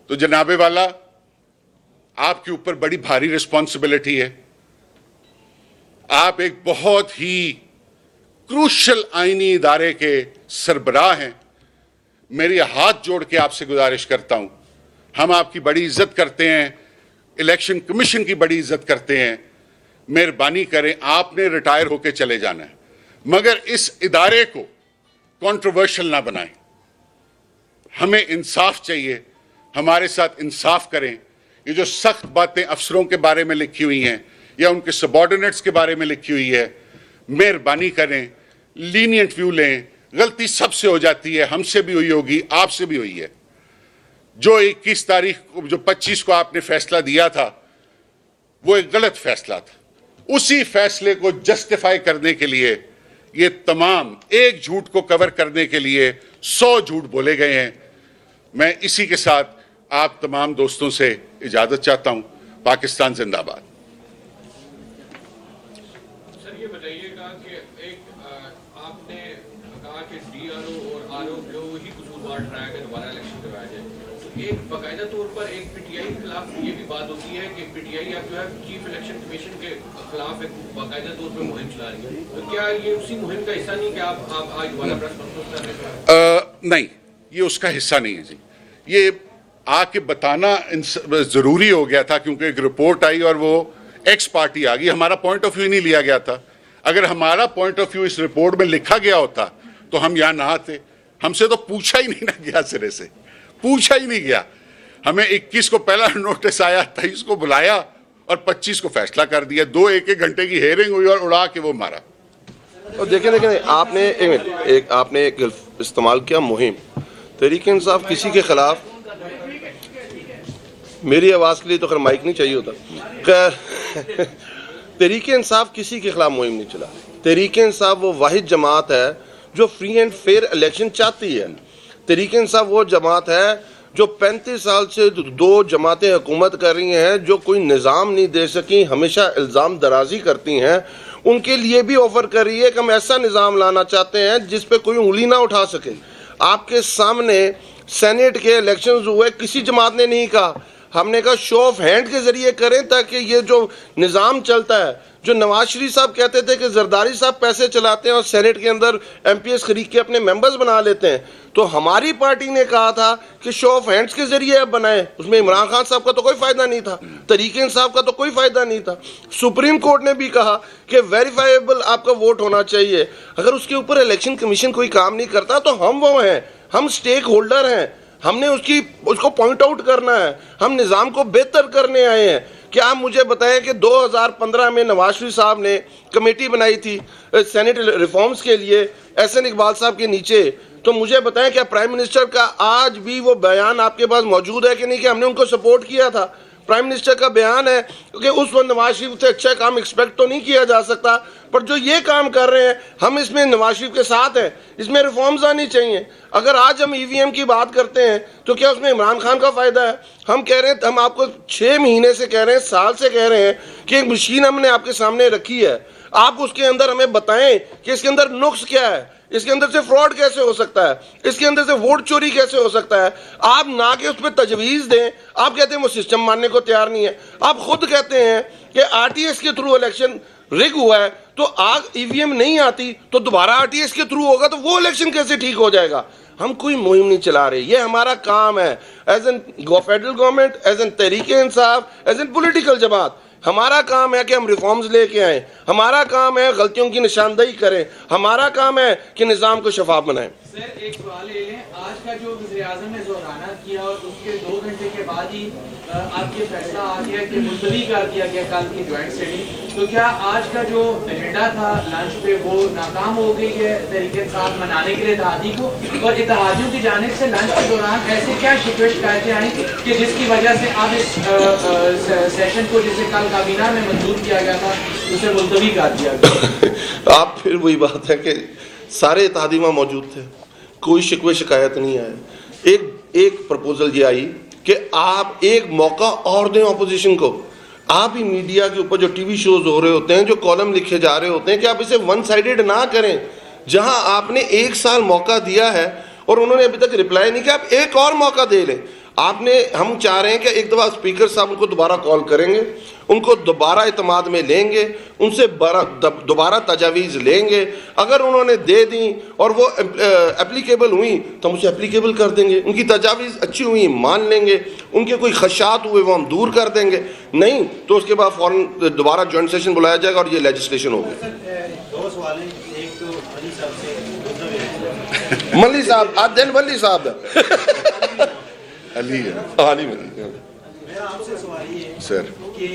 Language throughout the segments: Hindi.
तो जनाबे वाला, आपके ऊपर बड़ी भारी रिस्पॉन्सिबिलिटी है। आप एक बहुत ही क्रूशल आईनी इदारे के सरबराह हैं। मेरी हाथ जोड़ के आपसे गुजारिश करता हूं, हम आपकी बड़ी इज्जत करते हैं, इलेक्शन कमीशन की बड़ी इज्जत करते हैं। मेहरबानी करें, आपने रिटायर होकर चले जाना है, मगर इस इदारे को कंट्रोवर्शियल ना बनाएं। हमें इंसाफ चाहिए, हमारे साथ इंसाफ करें। ये जो सख्त बातें अफसरों के बारे में लिखी हुई हैं या उनके सबॉर्डिनेट्स के बारे में लिखी हुई है, मेहरबानी करें, लीनियंट व्यू लें। गलती सबसे हो जाती है, हमसे भी हुई होगी, आपसे भी हुई है। जो 21 तारीख को, जो 25 को आपने फैसला दिया था, वो एक गलत फैसला था। उसी फैसले को जस्टिफाई करने के लिए ये तमाम एक झूठ को कवर करने के लिए 100 झूठ बोले गए हैं। मैं इसी के साथ आप तमाम दोस्तों से इजाजत चाहता हूं। पाकिस्तान जिंदाबाद। सर, ये बताइएगा कि एक आपने कहा कि डीआरओ और आरओ को ही कसूरवार ठहराया कि दोबारा इलेक्शन करवाया जाए, तो एक बाकायदा तौर पर एक पीटीआई के खिलाफ ये भी बात होती है कि पीटीआई अब जो है चीफ इलेक्शन कमीशन के खिलाफ एक बाकायदा तौर पर मुहिम चला रही है, तो क्या ये उसी मुहिम का हिस्सा नहीं कि आप आज दोबारा प्रेस कॉन्फ्रेंस कर रहे हैं? नहीं, ये उसका हिस्सा नहीं है जी। ये आके बताना जरूरी हो गया था क्योंकि एक रिपोर्ट आई और वो एक्स पार्टी आ गई। हमारा पॉइंट ऑफ व्यू नहीं लिया गया था। अगर हमारा पॉइंट ऑफ व्यू इस रिपोर्ट में लिखा गया होता तो हम यहां ना आते। हमसे तो पूछा ही नहीं ना गया, सिरे से पूछा ही नहीं गया। हमें 21 को पहला नोटिस आया, 23 को बुलाया और 25 को फैसला कर दिया। 2 एक घंटे की हेयरिंग हुई और उड़ा के वो मारा। और देखें आपने आपने एक इस्तेमाल किया मुहिम। तहरीक इंसाफ किसी के खिलाफ, मेरी आवाज़ के लिए तो खैर माइक नहीं चाहिए होता, खैर तहरीक इंसाफ किसी के खिलाफ मुहिम नहीं चला। तहरीक इंसाफ वो वाहिद जमात है जो फ्री एंड फेयर इलेक्शन चाहती है। तहरीक इंसाफ वो जमात है जो 35 साल से 2 जमातें हुकूमत कर रही हैं, जो कोई निज़ाम नहीं दे सकी, हमेशा इल्ज़ाम दराजी करती हैं। उनके लिए भी ऑफर कर रही है कि हम ऐसा निज़ाम लाना चाहते हैं जिस पे कोई उंगली ना उठा सके। आपके सामने सेनेट के इलेक्शंस हुए, किसी जमात ने नहीं कहा, हमने कहा शो ऑफ हैंड के जरिए करें ताकि ये जो निज़ाम चलता है, जो नवाज शरीफ साहब कहते थे कि जरदारी साहब पैसे चलाते हैं और सेनेट के अंदर एमपीएस खरीद के अपने मेंबर्स बना लेते हैं, तो हमारी पार्टी ने कहा था कि शो ऑफ हैंड्स के जरिए अब बनाएं। उसमें इमरान खान साहब का तो कोई फायदा नहीं था, तहरीक इंसाफ का तो कोई फायदा नहीं था। सुप्रीम कोर्ट ने भी कहा कि वेरीफाइबल आपका वोट होना चाहिए। अगर उसके ऊपर इलेक्शन कमीशन कोई काम नहीं करता तो हम वो हैं, हम स्टेक होल्डर हैं, हमने उसको पॉइंट आउट करना है। हम निज़ाम को बेहतर करने आए हैं। क्या आप मुझे बताएं कि 2015 में नवाज शरीफ साहब ने कमेटी बनाई थी सेनेट रिफॉर्म्स के लिए एहसन इकबाल साहब के नीचे, तो मुझे बताएं क्या प्राइम मिनिस्टर का आज भी वो बयान आपके पास मौजूद है कि नहीं कि हमने उनको सपोर्ट किया था? प्राइम मिनिस्टर का बयान है कि उस वक्त नवाज शरीफ से अच्छा काम एक्सपेक्ट तो नहीं किया जा सकता, पर जो ये काम कर रहे हैं हम इसमें नवाज शरीफ के साथ हैं, इसमें रिफॉर्म्स आनी चाहिए। अगर आज हम ईवीएम की बात करते हैं तो क्या उसमें इमरान खान का फायदा है? हम कह रहे हैं, हम आपको 6 महीने से कह रहे हैं, साल से कह रहे हैं कि एक मशीन हमने आपके सामने रखी है, आप उसके अंदर हमें बताएं कि इसके अंदर नुक्स क्या है, इसके अंदर से फ्रॉड कैसे हो सकता है, इसके अंदर से वोट चोरी कैसे हो सकता है। आप ना कि उस पर तजवीज़ दें, आप कहते हैं वो सिस्टम मानने को तैयार नहीं है। आप खुद कहते हैं कि आरटीएस के थ्रू इलेक्शन रिग हुआ है, तो आग ईवीएम नहीं आती तो दोबारा आरटीएस के थ्रू होगा, तो वो इलेक्शन कैसे ठीक हो जाएगा? हम कोई मुहिम नहीं चला रहे, ये हमारा काम है as an federal government, as an Tehreek Insaf, as an political जमात। हमारा काम है कि हम रिफॉर्म्स लेके आएँ, हमारा काम है गलतियों की निशानदेही करें, हमारा काम है कि निज़ाम को शफाफ बनाएं। सर, एक सवाल ले लें, आज का जो वज़ीर-ए-आज़म ने ज़ोराना किया और उसके 2 घंटे के बाद ही आपके फैसला आ गया कि मुलतवी कर दिया गया कल की ज्वाइंट सिटिंग, तो क्या आज का जो एजेंडा था लंच पे वो नाकाम हो गई है तरीके के साथ मनाने के लिए इत्तेहादी को? और इत्तेहादियों की जानिब से लंच के दौरान ऐसे क्या शिकायतें आई कि जिसकी वजह से अब इस सेशन को, जिसे कल काबीना में मंजूर किया गया था, उसे मुलतवी कर दिया गया? आप फिर वही बात है कि सारे इत्तेहादी वहाँ मौजूद थे, कोई शिकवे शिकायत नहीं आया। एक प्रपोजल ये आई कि आप एक मौका और दें ऑपोजिशन को। आप ही मीडिया के ऊपर जो टीवी शोज हो रहे होते हैं, जो कॉलम लिखे जा रहे होते हैं, कि आप इसे वन साइडेड ना करें। जहां आपने 1 साल मौका दिया है और उन्होंने अभी तक रिप्लाई नहीं किया, आप एक और मौका दे लें। हम चाह रहे हैं कि एक दफ़ा स्पीकर साहब उनको दोबारा कॉल करेंगे, उनको दोबारा इत्मीनान में लेंगे, उनसे दोबारा तजावीज़ लेंगे। अगर उन्होंने दे दी और वो एप्लीकेबल हुई तो हम उसे एप्लीकेबल कर देंगे। उनकी तजावीज़ अच्छी हुई मान लेंगे, उनके कोई खदशात हुए वो हम दूर कर देंगे, नहीं तो उसके बाद फ़ौरन दोबारा जॉइंट सेशन बुलाया जाएगा और ये लेजिस्लेशन होगी। दो सवाल हैं, एक तो अली साहब से, दूसरा मल्ली साहब आज दिन वली साहब अली है। मेरा आपसे सवाल ये है सर कि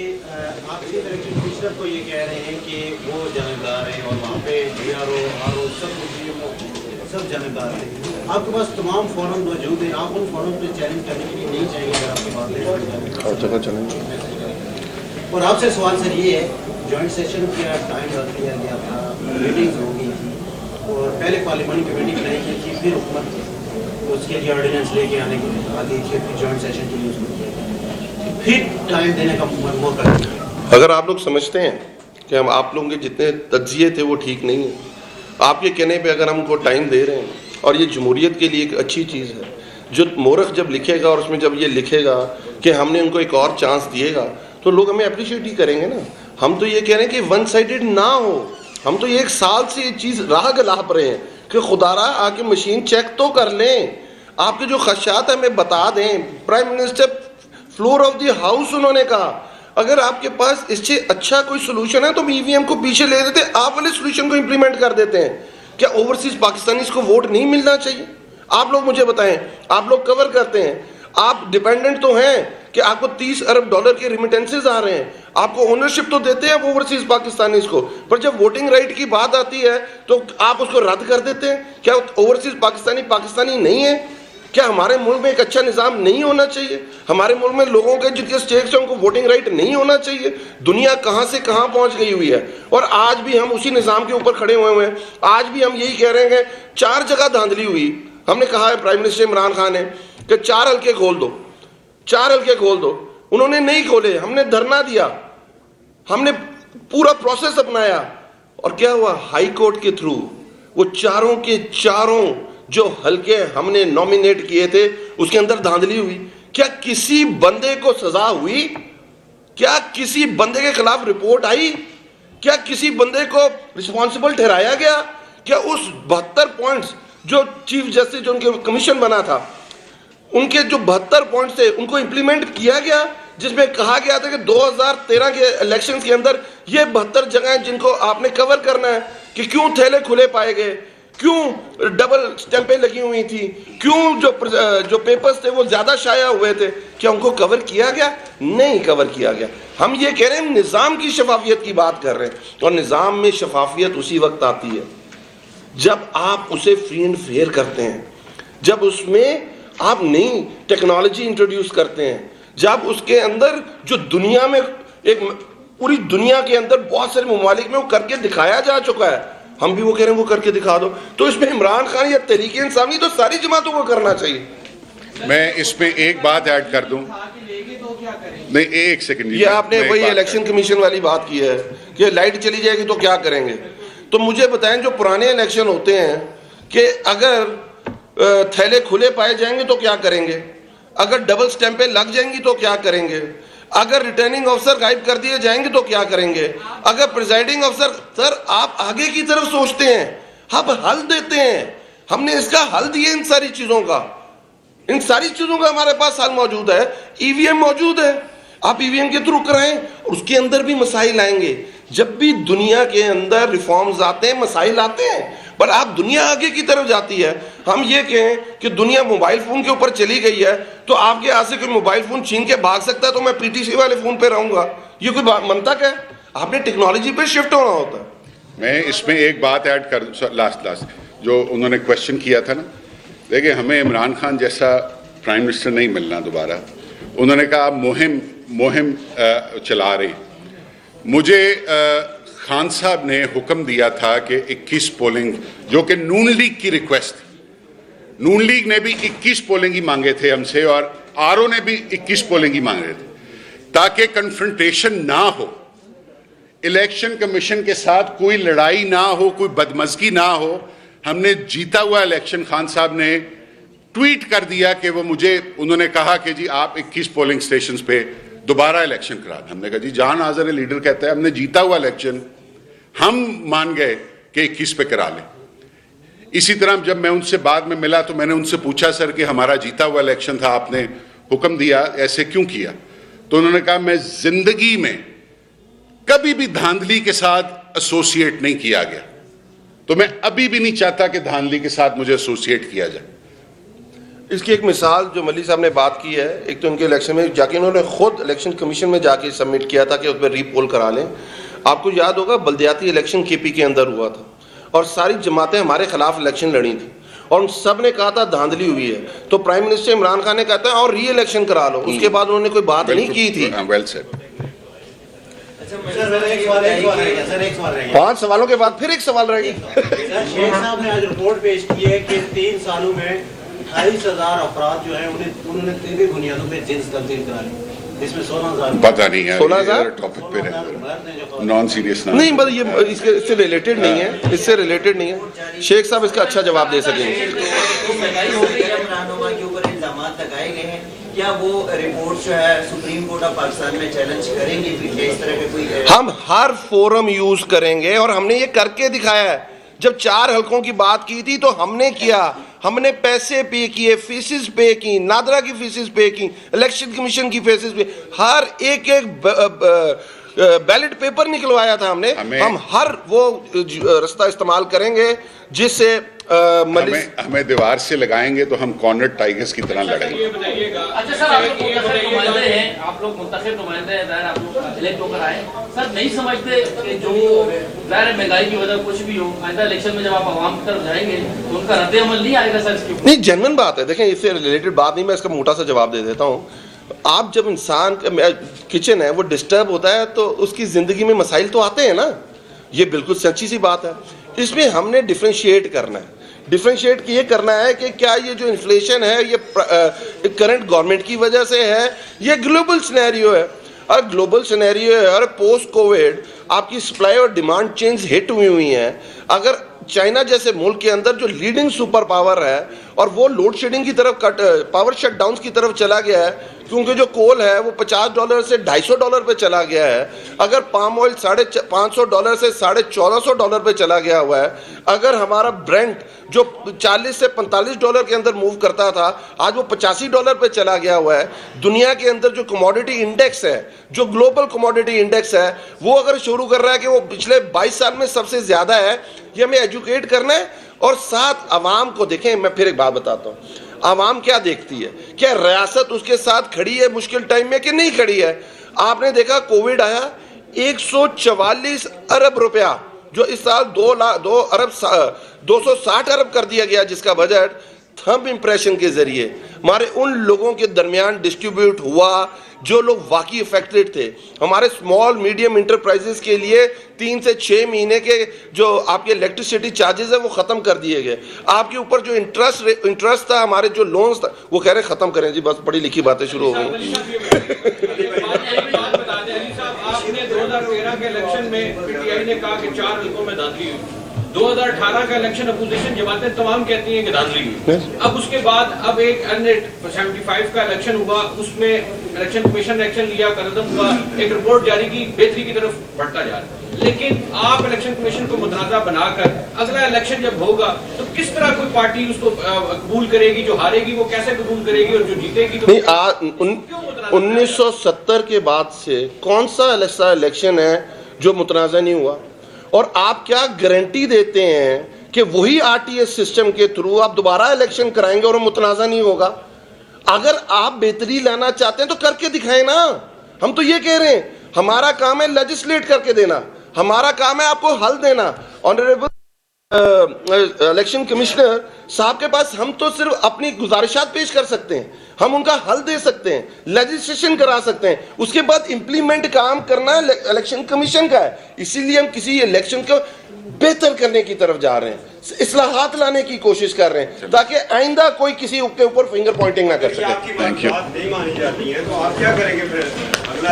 आप इलेक्शन कमिश्नर को ये कह रहे हैं कि वो जमानतदार हैं और वहाँ पे DRO, RO सब जमानतदार हैं। आपके पास तमाम फॉर्म मौजूद हैं, आप उन फॉर्म पे चैलेंज करने के लिए नहीं चाहेंगे अगर आपकी बात नहीं। और आपसे सवाल सर ये है, जॉइंट सेशन का टाइम रख दिया गया था, मीटिंग्स हो गई थी और पहले पार्लियामेंट कमेटी बनाई गई थी, फिर हुकूमत उसके लिए ऑर्डिनेंस लेके आने को आ गई थी, फिर जॉइंट सेशन के लिए उसको किया गया, फिर टाइम देने का मौका दिया। अगर आप लोग समझते हैं कि हम आप लोगों के जितने तज्जिए थे वो ठीक नहीं है, आप ये कहने पे अगर हम उनको टाइम दे रहे हैं और ये जमहूरियत के लिए एक अच्छी चीज़ है, जो मोरख जब लिखेगा और उसमें जब ये लिखेगा कि हमने उनको एक और चांस दिएगा तो लोग हमें अप्रिशिएट ही करेंगे ना। हम तो ये कह रहे हैं कि वन साइडेड ना हो, हम तो ये 1 साल से ये चीज़ राह गलाप रहे हैं कि खुदारा आके मशीन चेक तो कर लें, आपके जो खदशात है हमें बता दें। Prime minister floor of the house उन्होंने कहा अगर आपके पास इससे अच्छा कोई सोल्यूशन है तो हम EVM को पीछे ले देते, आप वाले सोल्यूशन को इंप्लीमेंट कर देते हैं। क्या ओवरसीज पाकिस्तानीज को वोट नहीं मिलना चाहिए? आप लोग मुझे बताएं, आप लोग कवर करते हैं, आप डिपेंडेंट तो हैं कि आपको $30 अरब के रिमिटेंसेज आ रहे हैं, आपको ओनरशिप तो देते हैं आप ओवरसीज पाकिस्तानीज को, पर जब वोटिंग राइट की बात आती है तो आप उसको रद्द कर देते हैं। क्या ओवरसीज पाकिस्तानी नहीं है? क्या हमारे मुल्क में एक अच्छा निज़ाम नहीं होना चाहिए? हमारे मुल्क में लोगों के जिनके स्टेट्स हैं उनको वोटिंग राइट नहीं होना चाहिए? दुनिया कहाँ से कहाँ पहुँच गई हुई है और आज भी हम उसी निज़ाम के ऊपर खड़े हुए हैं। आज भी हम यही कह रहे हैं कि 4 जगह धांधली हुई। हमने कहा है प्राइम मिनिस्टर इमरान खान ने कि 4 हल्के खोल दो, 4 हल्के खोल दो, उन्होंने नहीं खोले, हमने धरना दिया, हमने पूरा प्रोसेस अपनाया और क्या हुआ? हाई कोर्ट के थ्रू वो चारों के चारों जो हल्के हमने नॉमिनेट किए थे उसके अंदर धांधली हुई। क्या किसी बंदे को सजा हुई? क्या किसी बंदे के खिलाफ रिपोर्ट आई? क्या किसी बंदे को रिस्पॉन्सिबल ठहराया गया? क्या उस 72 पॉइंट्स जो चीफ जस्टिस जो उनके कमीशन बना था उनके जो 72 पॉइंट्स थे उनको इंप्लीमेंट किया गया, जिसमें कहा गया था कि 2013 के इलेक्शंस के अंदर ये 72 जगहें जिनको आपने कवर करना है कि क्यों थैले खुले पाए गए, क्यों डबल स्टैंपें लगी हुई थी, क्यों जो पेपर्स थे वो ज्यादा शाया हुए थे, क्या उनको कवर किया गया? नहीं कवर किया गया। हम ये कह रहे हैं निज़ाम की शफाफियत की बात कर रहे हैं और निज़ाम में शफाफियत उसी वक्त आती है जब आप उसे फ्री एंड फेयर करते हैं, जब उसमें आप नई टेक्नोलॉजी इंट्रोड्यूस करते हैं, जब उसके अंदर जो दुनिया में एक पूरी दुनिया के अंदर बहुत सारे ममालिक में वो करके दिखाया जा चुका है, हम भी वो कह रहे हैं वो करके दिखा दो। तो इसमें इमरान खान या तहरीक इंसाफ तो सारी जमातों को करना चाहिए। मैं इसमें एक बात ऐड कर दूं, नहीं एक सेकंड, ये आपने वही इलेक्शन कमीशन वाली बात की है कि लाइट चली जाएगी तो क्या करेंगे। तो मुझे बताएं जो पुराने इलेक्शन होते हैं कि अगर थैले खुले पाए जाएंगे तो क्या करेंगे, अगर डबल स्टैंपें लग जाएंगी तो क्या करेंगे, अगर रिटर्निंग ऑफिसर गायब कर दिए जाएंगे तो क्या करेंगे, अगर प्रिजाइडिंग ऑफिसर, सर आप आगे की तरफ सोचते हैं, हम हल देते हैं, हमने इसका हल दिए इन सारी चीजों का, इन सारी चीजों का हमारे पास हल मौजूद है। ईवीएम मौजूद है, आप ईवीएम के थ्रू कराएं, उसके अंदर भी मसाइल आएंगे। जब भी दुनिया के अंदर रिफॉर्म्स आते हैं मसाइल आते हैं, पर आप दुनिया आगे की तरफ जाती है। हम ये कहें कि दुनिया मोबाइल फोन के ऊपर चली गई है तो आपके हाथ से कोई मोबाइल फोन छीन के भाग सकता है तो मैं PTC वाले फोन पे रहूंगा, ये कोई मंतक है? आपने टेक्नोलॉजी पे शिफ्ट होना होता है। मैं इसमें एक बात ऐड कर दूं, लास्ट जो उन्होंने क्वेश्चन किया था ना, देखिए हमें इमरान खान जैसा प्राइम मिनिस्टर नहीं मिलना दोबारा। उन्होंने कहा मुहिम चला रहे, मुझे खान साहब ने हुक्म दिया था कि 21 पोलिंग, जो कि नून लीग की रिक्वेस्ट थी, नून लीग ने भी 21 पोलिंग ही मांगे थे हमसे और RO ने भी 21 पोलिंग ही मांगे थे, ताकि कन्फ्रंटेशन ना हो, इलेक्शन कमीशन के साथ कोई लड़ाई ना हो, कोई बदमज़गी ना हो। हमने जीता हुआ इलेक्शन खान साहब ने ट्वीट कर दिया कि वो मुझे, उन्होंने कहा कि जी आप 21 पोलिंग स्टेशंस पे दोबारा इलेक्शन करा दें। हमने कहा जी जहां हाजिर है लीडर कहता है हमने जीता हुआ इलेक्शन, हम मान गए कि 21 पे करा लें। इसी तरह जब मैं उनसे बाद में मिला तो मैंने उनसे पूछा सर कि हमारा जीता हुआ इलेक्शन था, आपने हुक्म दिया, ऐसे क्यों किया? तो उन्होंने कहा मैं जिंदगी में कभी भी धांधली के साथ एसोसिएट नहीं किया गया, तो मैं अभी भी नहीं चाहता कि धांधली के साथ मुझे एसोसिएट किया जाए। इसकी एक मिसाल जो मल्लिक साहब ने बात की है, एक तो उनके इलेक्शन में जाके उन्होंने खुद इलेक्शन कमीशन में जाके सबमिट किया था कि उस पर रीपोल करा लें। आपको याद होगा बल्दियाती इलेक्शन केपी के अंदर हुआ था और सारी जमातें हमारे खिलाफ इलेक्शन लड़ी थी और उन सब ने कहा था धांधली हुई है, तो प्राइम मिनिस्टर इमरान खान ने कहता है और री इलेक्शन करा लो। उसके बाद उन्होंने कोई बात नहीं की थी। Well said. सर एक सवाल रह गया। 5 सवालों के बाद फिर एक सवाल रह गया। सर शेख साहब ने आज रिपोर्ट पेश की है कि 3 सालों में 28,000 अफराद जो है उन्होंने तबी बुनियादों पर जिन्स तब्दील करा ली, इसमें 16,000 पता नहीं है 16,000 टॉपिक पे रहे, नॉन सीरियस ना। नहीं, मतलब ये इससे रिलेटेड नहीं है, इससे रिलेटेड नहीं है। शेख साहब इसका अच्छा जवाब दे सकेंगे। महंगाई हो गई है, इमरान के ऊपर इल्जाम लगाए गए हैं, क्या वो रिपोर्ट जो है सुप्रीम कोर्ट ऑफ पाकिस्तान में चैलेंज करेंगे? इस तरह के कोई हम हर फोरम यूज करेंगे और हमने ये करके दिखाया है। जब 4 हलकों की बात की थी तो हमने किया, हमने पैसे पे किए, फीसेस पे की, नादरा की फीसेस पे की, इलेक्शन कमीशन की फीसेस पे, हर एक बैलेट पेपर निकलवाया था हमने। हम हर वो रास्ता इस्तेमाल करेंगे जिससे हमें दीवार से लगाएंगे तो हम कॉर्नर टाइगर्स की तरह लड़ेंगे। अच्छा सर, आप लोग मुंतखब नुमाइंदे हैं, आप लोग मुंतखब नुमाइंदे हैं, आप लोग इलेक्ट होकर आए, सर नहीं समझते कि जो ज़ाहिर महंगाई की वजह कुछ भी हो, आइंदा इलेक्शन में जब आप आवाम की तरफ जाएंगे तो उनका रद्द अमल नहीं आएगा सर इसके? नहीं, जेन्युइन बात है। देखें, इससे रिलेटेड बात नहीं, मैं इसका मोटा सा जवाब दे देता हूँ। आप जब इंसान किचन है वो डिस्टर्ब होता है तो उसकी जिंदगी में मसाइल तो आते हैं ना, ये बिल्कुल सच्ची सी बात है। इसमें हमने डिफ्रेंशिएट करना है। डिफ्रेंशिएट ये करना है कि क्या ये जो इन्फ्लेशन है ये करंट गवर्नमेंट की वजह से है, ये ग्लोबल सिनेरियो है। और ग्लोबल सिनेरियो है और पोस्ट कोविड आपकी सप्लाई और डिमांड चेंज हिट हुई हैं। अगर चाइना जैसे मुल्क के अंदर जो लीडिंग सुपर पावर है और वो लोड शेडिंग की तरफ पावर शट डाउन की तरफ चला गया है, क्योंकि जो कोल है वो $50 से $250 पे चला गया है, अगर पाम ऑयल $550 से $1450 पे चला गया हुआ है, अगर हमारा ब्रेंट जो $40 से $45 के अंदर मूव करता था आज वो $85 पे चला गया हुआ है, दुनिया के अंदर जो कमोडिटी इंडेक्स है, जो ग्लोबल कमोडिटी इंडेक्स है, वो अगर शुरू कर रहा है कि वो पिछले 22 साल में सबसे ज्यादा है, ये हमें एजुकेट करना है। और साथ आवाम को देखें, मैं फिर एक बात बताता हूँ, आवाम क्या देखती है, क्या रियासत उसके साथ खड़ी है मुश्किल टाइम में कि नहीं खड़ी है? आपने देखा कोविड आया, 144 अरब रुपया जो इस साल 260 अरब कर दिया गया, जिसका बजट थंब इंप्रेशन के जरिए हमारे उन लोगों के दरमियान डिस्ट्रीब्यूट हुआ जो लोग वाकई अफेक्टेड थे। हमारे स्मॉल मीडियम इंटरप्राइजेस के लिए 3 से 6 महीने के जो आपके इलेक्ट्रिसिटी चार्जेस है वो खत्म कर दिए गए। आपके ऊपर जो इंटरेस्ट था, हमारे जो लोन्स था, वो कह रहे खत्म करें जी, बस पढ़ी लिखी बातें शुरू हो गई। आपने 2013 के इलेक्शन में पीटीआई ने कहा कि 4 हल्कों में धांधली हुई। 2018 का इलेक्शन अपोजिशन जमातें तमाम कहती हैं कि धांधली हुई। अब उसके बाद अब एक अन्य 75 का इलेक्शन हुआ, उसमें इलेक्शन कमीशन ने एक्शन लिया, कदम हुआ, एक रिपोर्ट जारी की, बेहतरी की तरफ बढ़ता जा रहा है। लेकिन आप इलेक्शन कमीशन को मुतनाज़ा बनाकर अगला इलेक्शन जब होगा तो किस तरह कोई पार्टी उसको कबूल करेगी? जो हारेगी वो कैसे कबूल करेगी और जो जीतेगी तो 1970 के बाद से कौन सा ऐसा इलेक्शन है जो मुतनाज़ा नहीं हुआ? और आप क्या गारंटी देते हैं कि वही आरटीएस सिस्टम के थ्रू आप दोबारा इलेक्शन कराएंगे और मुतनाज़ा नहीं होगा? अगर आप बेहतरी लाना चाहते हैं तो करके दिखाएं ना। हम तो ये कह रहे हैं, हमारा काम है लेजिस्लेट करके देना, हमारा काम है आपको हल देना। ऑनरेबल इलेक्शन कमिश्नर साहब के पास हम तो सिर्फ अपनी गुजारिशात पेश कर सकते हैं, हम उनका हल दे सकते हैं, लेजिस्लेशन करा सकते हैं, उसके बाद इंप्लीमेंट काम करना इलेक्शन कमीशन का है। इसीलिए हम किसी इलेक्शन को बेहतर करने की तरफ जा रहे हैं, इस्लाहात लाने की कोशिश कर रहे हैं ताकि आइंदा कोई किसी के ऊपर फिंगर पॉइंटिंग ना कर सके। Thank you. नहीं मानी जाती है तो आप क्या करेंगे फिर? अगला